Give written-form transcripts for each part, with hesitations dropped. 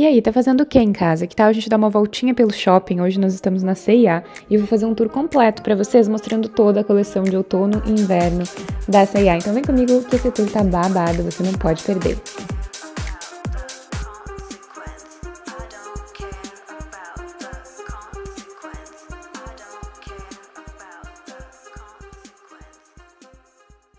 E aí, tá fazendo o que em casa? Que tal a gente dar uma voltinha pelo shopping? Hoje nós estamos na C&A e eu vou fazer um tour completo pra vocês, mostrando toda a coleção de outono e inverno da C&A. Então vem comigo que esse tour tá babado, você não pode perder.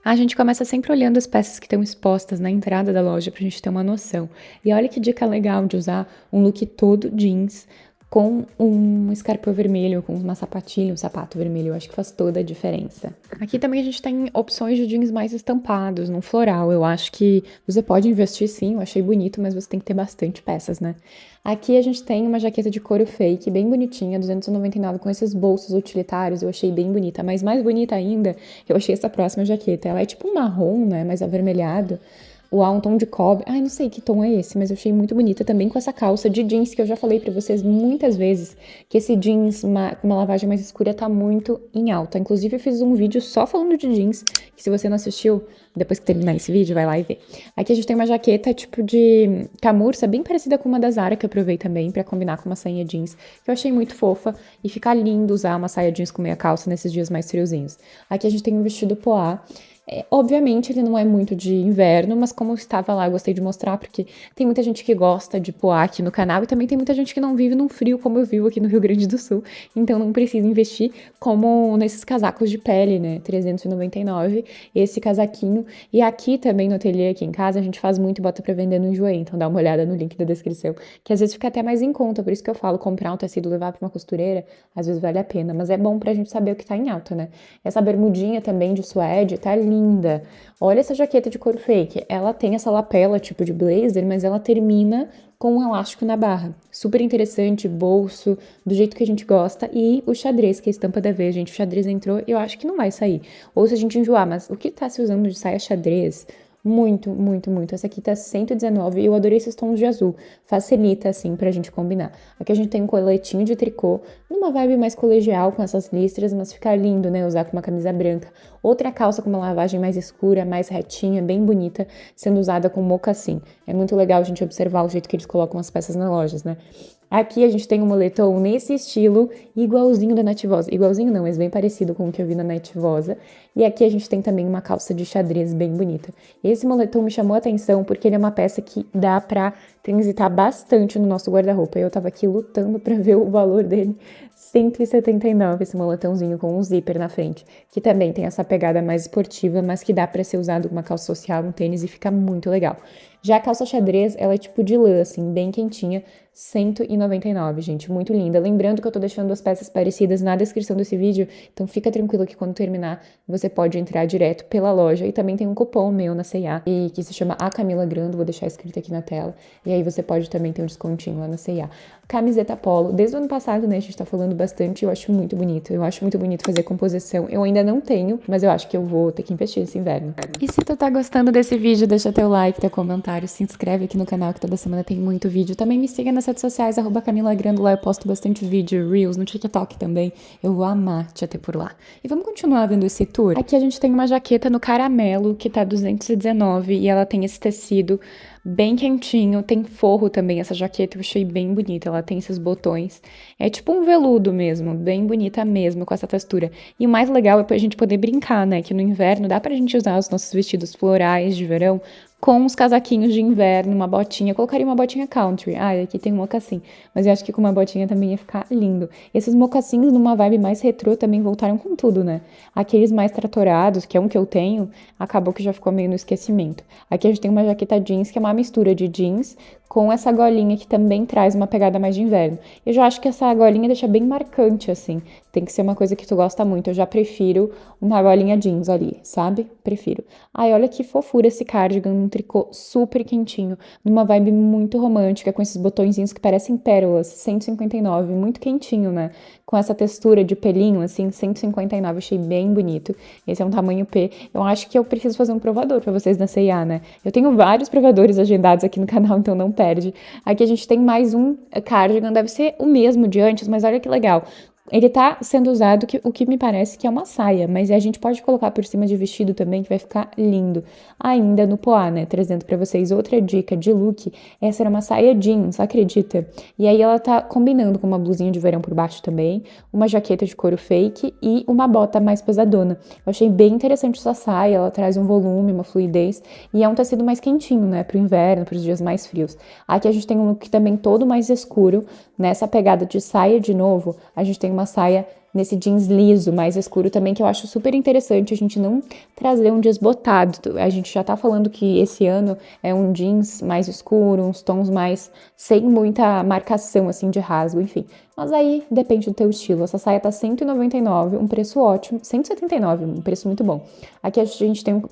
A gente começa sempre olhando as peças que estão expostas na entrada da loja pra gente ter uma noção. E olha que dica legal de usar um look todo jeans com um escarpão vermelho, com uma sapatilha, um sapato vermelho. Eu acho que faz toda a diferença. Aqui também a gente tem opções de jeans mais estampados, num floral. Eu acho que você pode investir sim, eu achei bonito, mas você tem que ter bastante peças, né? Aqui a gente tem uma jaqueta de couro fake, bem bonitinha, R$299, com esses bolsos utilitários, eu achei bem bonita. Mas mais bonita ainda, eu achei essa próxima jaqueta. Ela é tipo um marrom, né, mais avermelhado. Um tom de cobre. Ai, não sei que tom é esse, mas eu achei muito bonita também com essa calça de jeans que eu já falei pra vocês muitas vezes, que esse jeans com uma lavagem mais escura tá muito em alta. Inclusive eu fiz um vídeo só falando de jeans, que se você não assistiu, depois que terminar esse vídeo, vai lá e vê. Aqui a gente tem uma jaqueta tipo de camurça, bem parecida com uma da Zara, que eu provei também, pra combinar com uma sainha jeans, que eu achei muito fofa, e fica lindo usar uma saia jeans com meia calça nesses dias mais friozinhos. Aqui a gente tem um vestido poá. Obviamente ele não é muito de inverno, mas como estava lá, eu gostei de mostrar, porque tem muita gente que gosta de poá aqui no canal, e também tem muita gente que não vive num frio como eu vivo aqui no Rio Grande do Sul, então não precisa investir como nesses casacos de pele, né, R$399, esse casaquinho. E aqui também no ateliê, aqui em casa, a gente faz muito e bota pra vender no Enjoei, então dá uma olhada no link da descrição, que às vezes fica até mais em conta, por isso que eu falo, comprar um tecido, levar pra uma costureira, às vezes vale a pena, mas é bom pra gente saber o que tá em alta, né. Essa bermudinha também de suede tá linda. Olha essa jaqueta de couro fake. Ela tem essa lapela tipo de blazer, mas ela termina com um elástico na barra. Super interessante, bolso, do jeito que a gente gosta. E o xadrez, que é a estampa da vez, gente. O xadrez entrou, eu acho que não vai sair. Ou se a gente enjoar, mas o que tá se usando de saia xadrez? Muito, muito, muito. Essa aqui tá 119 e eu adorei esses tons de azul. Facilita, assim, pra gente combinar. Aqui a gente tem um coletinho de tricô, numa vibe mais colegial com essas listras, mas fica lindo, né, usar com uma camisa branca. Outra calça com uma lavagem mais escura, mais retinha, bem bonita, sendo usada com mocassim. É muito legal a gente observar o jeito que eles colocam as peças nas lojas, né? Aqui a gente tem um moletom nesse estilo, igualzinho da Nativosa. Igualzinho não, mas bem parecido com o que eu vi na Nativosa. E aqui a gente tem também uma calça de xadrez bem bonita. Esse moletom me chamou a atenção porque ele é uma peça que dá pra transitar bastante no nosso guarda-roupa. Eu tava aqui lutando pra ver o valor dele. 179 esse moletãozinho com um zíper na frente, que também tem essa pegada mais esportiva, mas que dá pra ser usado com uma calça social, um tênis, e fica muito legal. Já a calça xadrez, ela é tipo de lã, assim, bem quentinha, 199, gente, muito linda. Lembrando que eu tô deixando as peças parecidas na descrição desse vídeo, então fica tranquilo que quando terminar, você pode entrar direto pela loja. E também tem um cupom meu na C&A, e que se chama A Camila Grando, vou deixar escrito aqui na tela. E aí você pode também ter um descontinho lá na C&A. Camiseta polo, desde o ano passado, né, a gente tá falando bastante, eu acho muito bonito. Eu acho muito bonito fazer composição. Eu ainda não tenho, mas eu acho que eu vou ter que investir esse inverno. E se tu tá gostando desse vídeo, deixa teu like, teu comentário, se inscreve aqui no canal que toda semana tem muito vídeo. Também me siga nas redes sociais, @CamilaGrando, lá eu posto bastante vídeo, Reels, no TikTok também. Eu vou amar te ter por lá. E vamos continuar vendo esse tour? Aqui a gente tem uma jaqueta no caramelo, que tá 219, e ela tem esse tecido bem quentinho, tem forro também, essa jaqueta eu achei bem bonita, ela tem esses botões, é tipo um veludo mesmo, bem bonita mesmo com essa textura. E o mais legal é pra gente poder brincar, né, que no inverno dá pra gente usar os nossos vestidos florais de verão com os casaquinhos de inverno, uma botinha. Eu colocaria uma botinha country. Ah, aqui tem um mocassim. Mas eu acho que com uma botinha também ia ficar lindo. Esses mocassinhos numa vibe mais retrô também voltaram com tudo, né? Aqueles mais tratorados, que é um que eu tenho, acabou que já ficou meio no esquecimento. Aqui a gente tem uma jaqueta jeans, que é uma mistura de jeans com essa golinha que também traz uma pegada mais de inverno. Eu já acho que essa golinha deixa bem marcante, assim. Tem que ser uma coisa que tu gosta muito. Eu já prefiro uma golinha jeans ali, sabe? Prefiro. Ai, olha que fofura esse cardigan, um tricô super quentinho, numa vibe muito romântica, com esses botõezinhos que parecem pérolas, 159, muito quentinho, né? Com essa textura de pelinho, assim, 159, achei bem bonito. Esse é um tamanho P. Eu acho que eu preciso fazer um provador pra vocês na C&A, né? Eu tenho vários provadores agendados aqui no canal, então não perde. Aqui a gente tem mais um cardigan, deve ser o mesmo de antes, mas olha que legal. Ele tá sendo usado, o que me parece que é uma saia, mas a gente pode colocar por cima de vestido também, que vai ficar lindo. Ainda no Poá, né, trazendo pra vocês outra dica de look, essa era uma saia jeans, acredita? E aí ela tá combinando com uma blusinha de verão por baixo também, uma jaqueta de couro fake e uma bota mais pesadona. Eu achei bem interessante essa saia, ela traz um volume, uma fluidez, e é um tecido mais quentinho, né, pro inverno, pros dias mais frios. Aqui a gente tem um look também todo mais escuro, nessa pegada de saia de novo, a gente tem uma saia nesse jeans liso, mais escuro também, que eu acho super interessante a gente não trazer um desbotado. A gente já tá falando que esse ano é um jeans mais escuro, uns tons mais sem muita marcação, assim, de rasgo, enfim. Mas aí depende do teu estilo. Essa saia tá R$199, um preço ótimo, R$179, um preço muito bom. Aqui a gente tem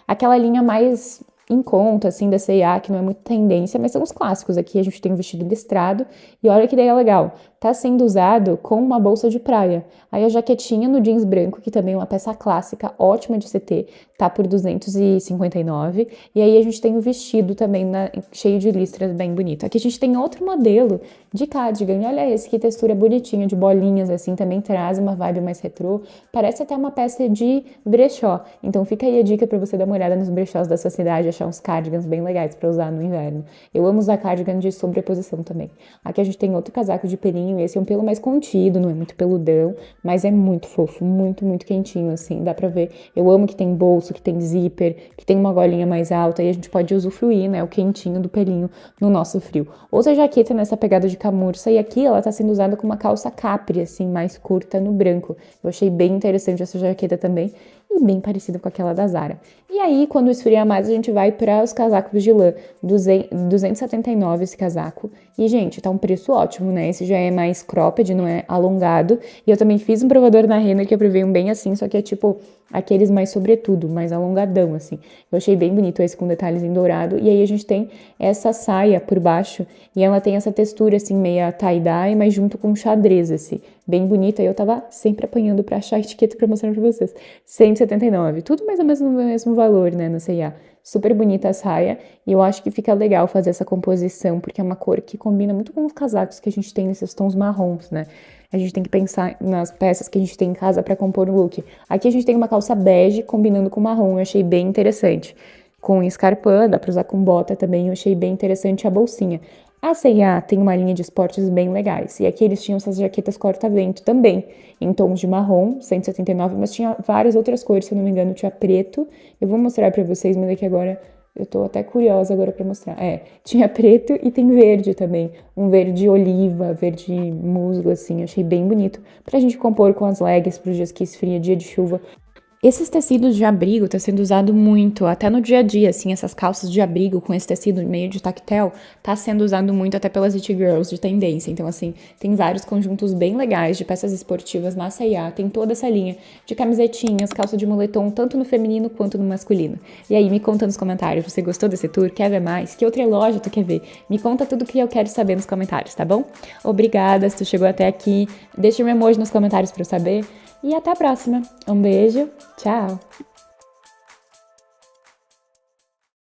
aquela linha mais em conta, assim, da C&A, que não é muito tendência, mas são os clássicos. Aqui a gente tem um vestido listrado, e olha que ideia legal, tá sendo usado com uma bolsa de praia. Aí a jaquetinha no jeans branco, que também é uma peça clássica, ótima de CT, tá por R$259, e aí a gente tem o vestido também cheio de listras, bem bonito. Aqui a gente tem outro modelo de cardigan, olha esse, que textura bonitinha, de bolinhas, assim, também traz uma vibe mais retrô, parece até uma peça de brechó. Então fica aí a dica pra você dar uma olhada nos brechós da sua cidade, achar uns cardigans bem legais pra usar no inverno. Eu amo usar cardigan de sobreposição também. Aqui a gente tem outro casaco de pelinho, esse é um pelo mais contido, não é muito peludão, mas é muito fofo, muito, muito quentinho, assim, dá pra ver. Eu amo que tem bolso, que tem zíper, que tem uma golinha mais alta, e a gente pode usufruir, né, o quentinho do pelinho no nosso frio. Outra jaqueta nessa pegada de camurça, e aqui ela tá sendo usada com uma calça capri, assim, mais curta no branco. Eu achei bem interessante essa jaqueta também, e bem parecida com aquela da Zara. E aí, quando esfriar mais, a gente vai para os casacos de lã, R$279 esse casaco. E, gente, tá um preço ótimo, né? Esse já é mais cropped, não é alongado. E eu também fiz um provador na Renner que eu provei um bem assim, só que é tipo aqueles mais sobretudo, mais alongadão, assim. Eu achei bem bonito esse com detalhes em dourado. E aí a gente tem essa saia por baixo e ela tem essa textura, assim, meia tie-dye, mas junto com xadrez, assim. Bem bonita, e eu tava sempre apanhando pra achar a etiqueta pra mostrar pra vocês. R$179, tudo mais ou menos no mesmo valor, né, na C&A. Super bonita a saia, e eu acho que fica legal fazer essa composição, porque é uma cor que combina muito com os casacos que a gente tem nesses tons marrons, né. A gente tem que pensar nas peças que a gente tem em casa pra compor o look. Aqui a gente tem uma calça bege combinando com marrom, eu achei bem interessante. Com escarpã, dá pra usar com bota também, eu achei bem interessante a bolsinha. A C&A tem uma linha de esportes bem legais, e aqui eles tinham essas jaquetas corta-vento também, em tons de marrom, R$179, mas tinha várias outras cores, se eu não me engano, tinha preto, eu vou mostrar pra vocês, mas aqui agora eu tô até curiosa agora pra mostrar. Tinha preto e tem verde também, um verde oliva, verde musgo, assim, achei bem bonito, pra gente compor com as leggings pros dias que esfria, dia de chuva. Esses tecidos de abrigo tá sendo usado muito, até no dia a dia, assim, essas calças de abrigo com esse tecido meio de tactel, tá sendo usado muito até pelas it girls de tendência. Então, assim, tem vários conjuntos bem legais de peças esportivas na C&A, tem toda essa linha de camisetinhas, calça de moletom, tanto no feminino quanto no masculino. E aí, me conta nos comentários, você gostou desse tour? Quer ver mais? Que outra loja tu quer ver? Me conta tudo que eu quero saber nos comentários, tá bom? Obrigada se tu chegou até aqui, deixa um emoji nos comentários pra eu saber. E até a próxima. Um beijo. Tchau.